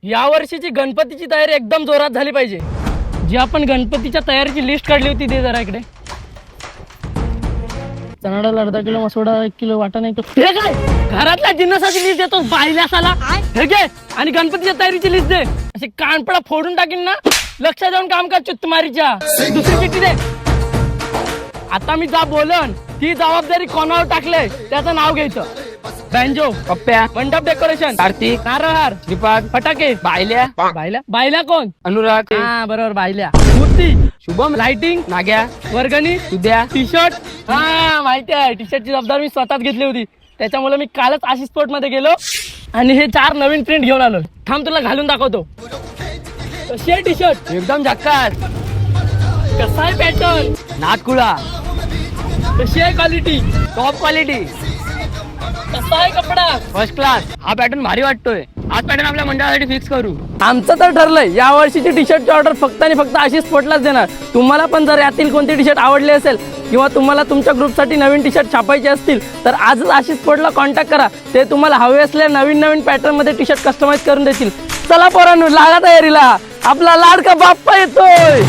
या वर्षीची गणपतीची तयारी एकदम जोरात झाली पाहिजे. जी आपण गणपतीच्या तयारीची लिस्ट काढली होती ते जरा इकडे. चणा डाळ अर्धा किलो, मसोडा 1 किलो, वाटाणा 1 किलो. हे काय घरातल्या जिन्नसाची लिस्ट देतो बायल्यासाला. हे घे आणि गणपतीच्या तयारीची लिस्ट दे. असे कानपडा फोडून टाकीन ना. लक्ष देऊन काम कर चुत्तमारीच्या. दुसरी चिठ्ठी दे. आता मी जा बोलन ती जबाबदारी कोणावर टाकले त्याचं नाव घ्यायचं. बँजो, पप्प्या, मंडप डेकोरेशन, कार्तिक, नारळहार, श्रीपाद, फटाके, बायल्या, बायल्या कोण? अनुराग, हा बरोबर बायल्या. मूर्ती, शुभम, लाइटिंग, नाग्या, वर्गणी, सुद्या, टी शर्ट. हा माहिती आहे, टी शर्टची जबाबदारी मी स्वतःच घेतली होती. त्याच्यामुळे मी कालच आशिष स्पोर्ट मध्ये गेलो आणि हे 4 नवीन प्रिंट घेऊन आलो. थांब तुला घालून दाखवतो. कशी आहे टी शर्ट? एकदम झक्कास. कसा आहे पॅटर्न? नाटकुळा, कशी आहे क्वालिटी? टॉप क्वालिटी, कसा आहे कपडा? First class. हा पॅटर्न भारी वाटतोय. आज पॅटर्न आपल्या मंडळासाठी फिक्स करू. आमचं तर ठरलंय या वर्षीची टी शर्टची ऑर्डर फक्त आणि फक्त आशिष स्पोर्टलाच देणार. तुम्हाला पण जर यातील कोणती टी शर्ट आवडली असेल किंवा तुम्हाला तुमच्या ग्रुपसाठी नवीन टी शर्ट छापायचे असतील तर आजच आशिष स्पोर्टला कॉन्टॅक्ट करा. ते तुम्हाला हवे असलेल्या नवीन पॅटर्न मध्ये टी शर्ट कस्टमाइज करून देतील. चला पोरांनो, लागा तयारीला. आपला लाडका बाप्पा येतोय.